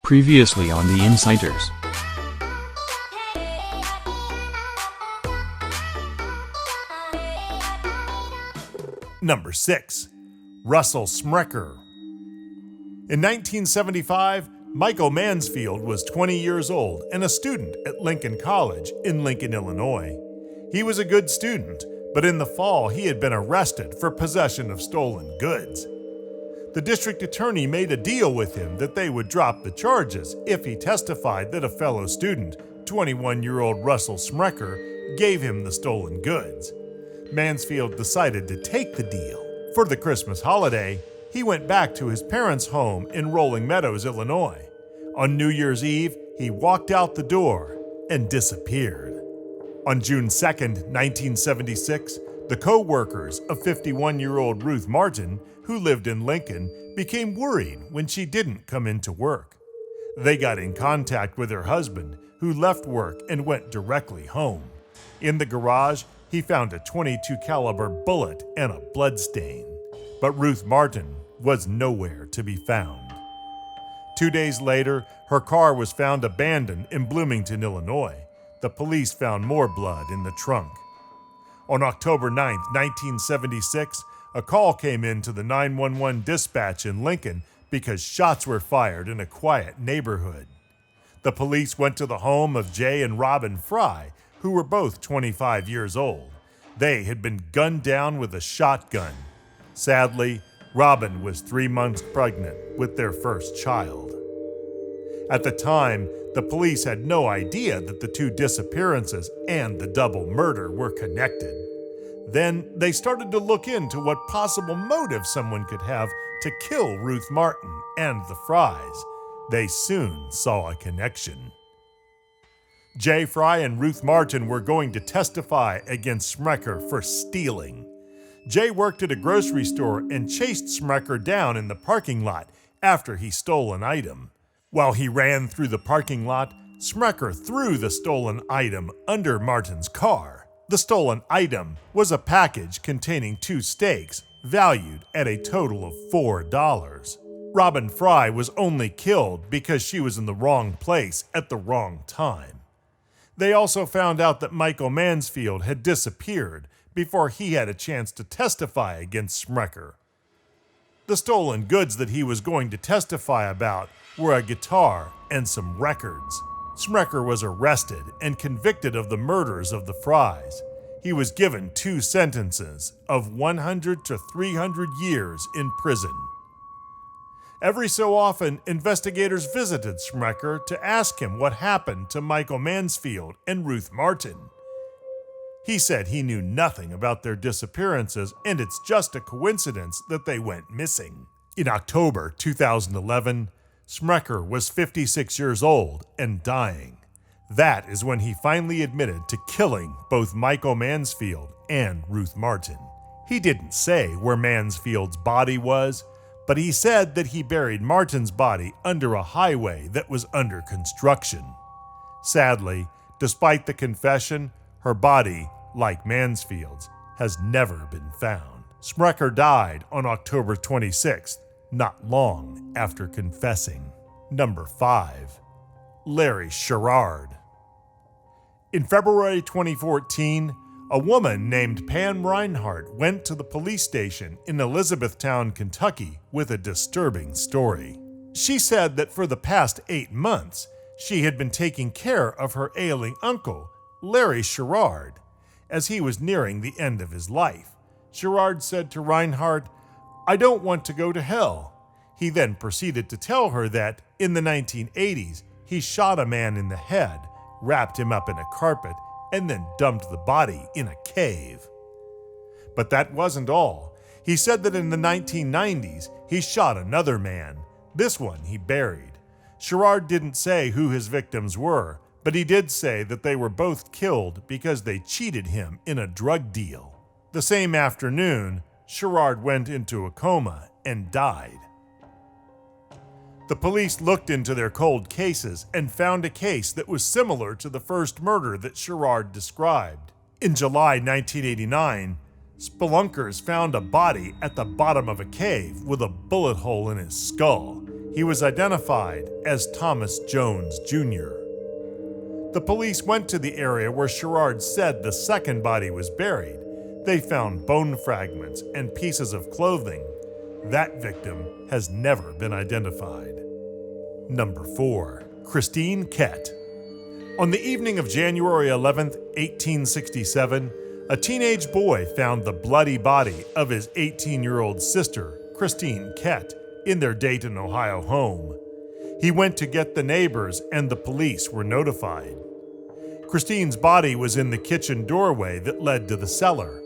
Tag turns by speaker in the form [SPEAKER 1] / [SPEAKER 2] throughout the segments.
[SPEAKER 1] Previously on The Insiders.
[SPEAKER 2] Number 6. Russell Smecker. In 1975, Michael Mansfield was 20 years old and a student at Lincoln College in Lincoln, Illinois. He was a good student, but in the fall he had been arrested for possession of stolen goods. The district attorney made a deal with him that they would drop the charges if he testified that a fellow student, 21-year-old Russell Smecker, gave him the stolen goods. Mansfield decided to take the deal. For the Christmas holiday, he went back to his parents' home in Rolling Meadows, Illinois. On New Year's Eve, he walked out the door and disappeared. On June 2, 1976, the co-workers of 51-year-old Ruth Martin, who lived in Lincoln, became worried when she didn't come into work. They got in contact with her husband, who left work and went directly home. In the garage, he found a .22 caliber bullet and a bloodstain. But Ruth Martin was nowhere to be found. 2 days later, her car was found abandoned in Bloomington, Illinois. The police found more blood in the trunk. On October 9, 1976, a call came in to the 911 dispatch in Lincoln because shots were fired in a quiet neighborhood. The police went to the home of Jay and Robin Fry, who were both 25 years old. They had been gunned down with a shotgun. Sadly, Robin was 3 months pregnant with their first child. At the time, the police had no idea that the two disappearances and the double murder were connected. Then they started to look into what possible motive someone could have to kill Ruth Martin and the Frys. They soon saw a connection. Jay Fry and Ruth Martin were going to testify against Smecker for stealing. Jay worked at a grocery store and chased Smecker down in the parking lot after he stole an item. While he ran through the parking lot, Smecker threw the stolen item under Martin's car. The stolen item was a package containing 2 steaks, valued at a total of $4. Robin Fry was only killed because she was in the wrong place at the wrong time. They also found out that Michael Mansfield had disappeared before he had a chance to testify against Smecker. The stolen goods that he was going to testify about were a guitar and some records. Smecker was arrested and convicted of the murders of the Frys. He was given 2 sentences of 100 to 300 years in prison. Every so often, investigators visited Smecker to ask him what happened to Michael Mansfield and Ruth Martin. He said he knew nothing about their disappearances and it's just a coincidence that they went missing. In October 2011, Smecker was 56 years old and dying. That is when he finally admitted to killing both Michael Mansfield and Ruth Martin. He didn't say where Mansfield's body was, but he said that he buried Martin's body under a highway that was under construction. Sadly, despite the confession, her body, like Mansfield's, has never been found. Smecker died on October 26th, not long after confessing. Number 5. Larry Sherard. In February 2014, a woman named Pam Reinhardt went to the police station in Elizabethtown, Kentucky, with a disturbing story. She said that for the past 8 months, she had been taking care of her ailing uncle, Larry Sherard, as he was nearing the end of his life. Sherard said to Reinhardt, "I don't want to go to hell." He then proceeded to tell her that, in the 1980s, he shot a man in the head, wrapped him up in a carpet, and then dumped the body in a cave. But that wasn't all. He said that in the 1990s, he shot another man. This one he buried. Sherard didn't say who his victims were, but he did say that they were both killed because they cheated him in a drug deal. The same afternoon, Sherard went into a coma and died. The police looked into their cold cases and found a case that was similar to the first murder that Sherard described. In July 1989, spelunkers found a body at the bottom of a cave with a bullet hole in his skull. He was identified as Thomas Jones Jr. The police went to the area where Sherard said the second body was buried. They found bone fragments and pieces of clothing. That victim has never been identified. Number 4. Christine Kett. On the evening of January 11, 1867, a teenage boy found the bloody body of his 18-year-old sister, Christine Kett, in their Dayton, Ohio home. He went to get the neighbors and the police were notified. Christine's body was in the kitchen doorway that led to the cellar.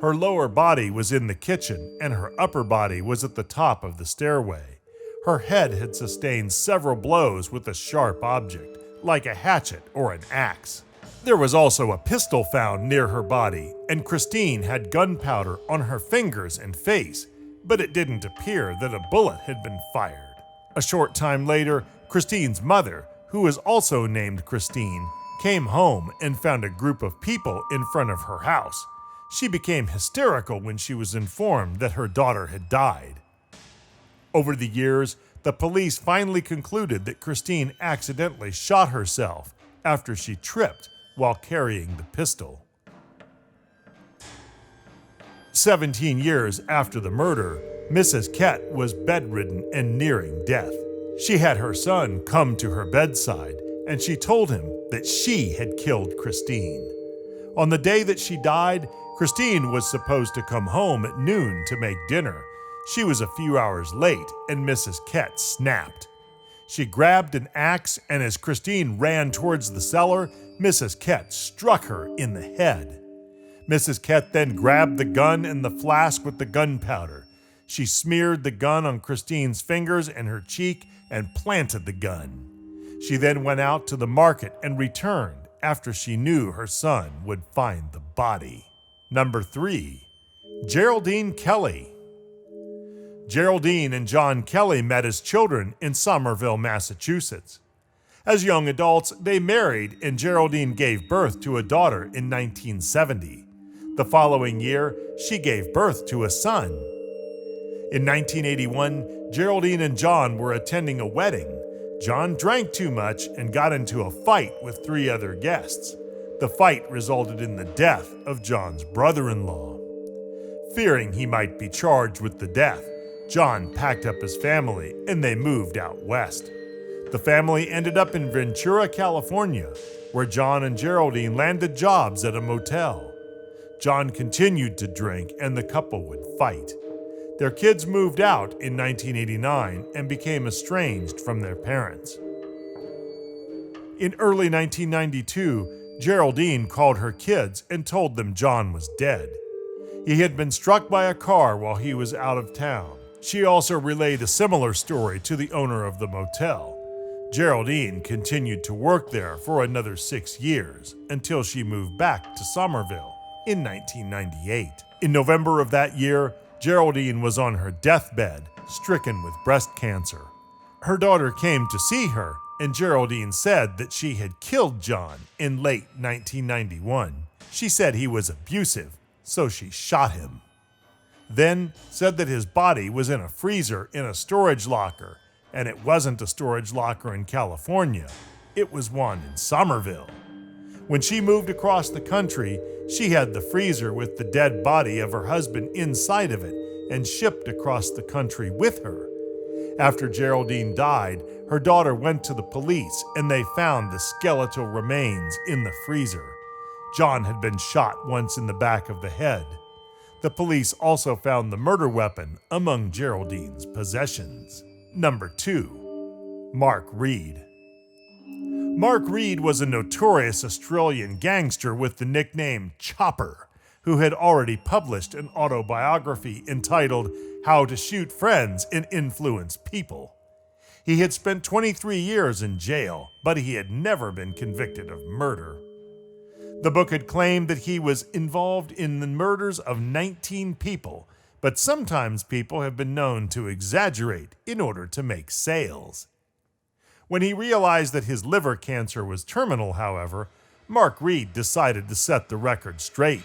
[SPEAKER 2] Her lower body was in the kitchen and her upper body was at the top of the stairway. Her head had sustained several blows with a sharp object, like a hatchet or an axe. There was also a pistol found near her body, and Christine had gunpowder on her fingers and face, but it didn't appear that a bullet had been fired. A short time later, Christine's mother, who was also named Christine, came home and found a group of people in front of her house. She became hysterical when she was informed that her daughter had died. Over the years, the police finally concluded that Christine accidentally shot herself after she tripped while carrying the pistol. 17 years after the murder, Mrs. Kett was bedridden and nearing death. She had her son come to her bedside, and she told him that she had killed Christine. On the day that she died, Christine was supposed to come home at noon to make dinner. She was a few hours late, and Mrs. Kett snapped. She grabbed an axe, and as Christine ran towards the cellar, Mrs. Kett struck her in the head. Mrs. Kett then grabbed the gun and the flask with the gunpowder. She smeared the gun on Christine's fingers and her cheek and planted the gun. She then went out to the market and returned after she knew her son would find the body. Number 3. Geraldine Kelly. Geraldine and John Kelly met as children in Somerville, Massachusetts. As young adults, they married and Geraldine gave birth to a daughter in 1970. The following year, she gave birth to a son. In 1981, Geraldine and John were attending a wedding. John drank too much and got into a fight with 3 other guests. The fight resulted in the death of John's brother-in-law. Fearing he might be charged with the death, John packed up his family and they moved out west. The family ended up in Ventura, California, where John and Geraldine landed jobs at a motel. John continued to drink and the couple would fight. Their kids moved out in 1989 and became estranged from their parents. In early 1992, Geraldine called her kids and told them John was dead. He had been struck by a car while he was out of town. She also relayed a similar story to the owner of the motel. Geraldine continued to work there for another 6 years until she moved back to Somerville in 1998. In November of that year, Geraldine was on her deathbed, stricken with breast cancer. Her daughter came to see her, and Geraldine said that she had killed John in late 1991. She said he was abusive, so she shot him. Then said that his body was in a freezer in a storage locker, and it wasn't a storage locker in California, it was one in Somerville. When she moved across the country, she had the freezer with the dead body of her husband inside of it and shipped across the country with her. After Geraldine died, her daughter went to the police and they found the skeletal remains in the freezer. John had been shot once in the back of the head. The police also found the murder weapon among Geraldine's possessions. Number 2. Mark Reed. Mark Reed was a notorious Australian gangster with the nickname Chopper, who had already published an autobiography entitled How to Shoot Friends and Influence People. He had spent 23 years in jail, but he had never been convicted of murder. The book had claimed that he was involved in the murders of 19 people, but sometimes people have been known to exaggerate in order to make sales. When he realized that his liver cancer was terminal, however, Mark Reed decided to set the record straight.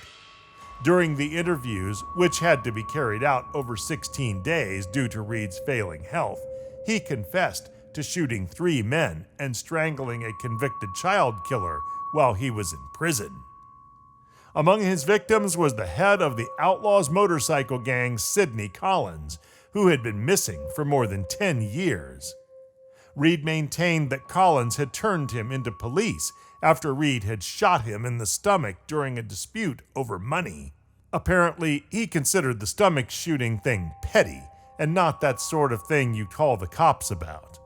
[SPEAKER 2] During the interviews, which had to be carried out over 16 days due to Reed's failing health, he confessed to shooting 3 men and strangling a convicted child killer while he was in prison. Among his victims was the head of the Outlaws motorcycle gang, Sidney Collins, who had been missing for more than 10 years. Reed maintained that Collins had turned him into police after Reed had shot him in the stomach during a dispute over money. Apparently, he considered the stomach shooting thing petty and not that sort of thing you call the cops about.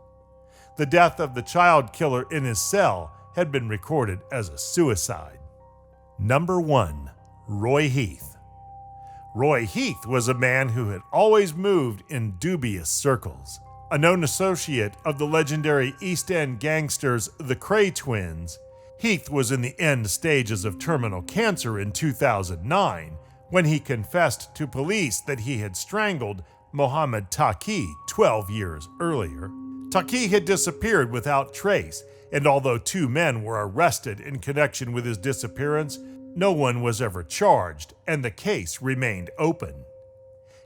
[SPEAKER 2] The death of the child killer in his cell had been recorded as a suicide. Number 1. Roy Heath. Roy Heath was a man who had always moved in dubious circles. A known associate of the legendary East End gangsters the Cray Twins, Heath was in the end stages of terminal cancer in 2009 when he confessed to police that he had strangled Mohammed Taqi 12 years earlier. Taqi had disappeared without trace, and although 2 men were arrested in connection with his disappearance, no one was ever charged, and the case remained open.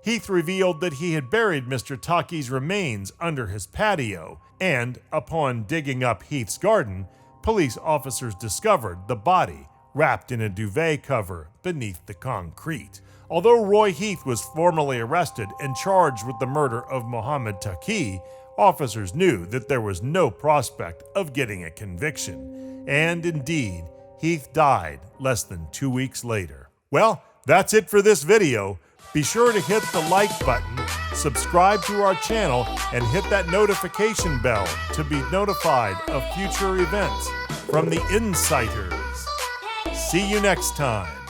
[SPEAKER 2] Heath revealed that he had buried Mr. Taqi's remains under his patio, and, upon digging up Heath's garden, police officers discovered the body wrapped in a duvet cover beneath the concrete. Although Roy Heath was formally arrested and charged with the murder of Mohammed Taqi, officers knew that there was no prospect of getting a conviction, and indeed, Heath died less than 2 weeks later. Well, that's it for this video. Be sure to hit the like button, subscribe to our channel, and hit that notification bell to be notified of future events from the Insiders. See you next time.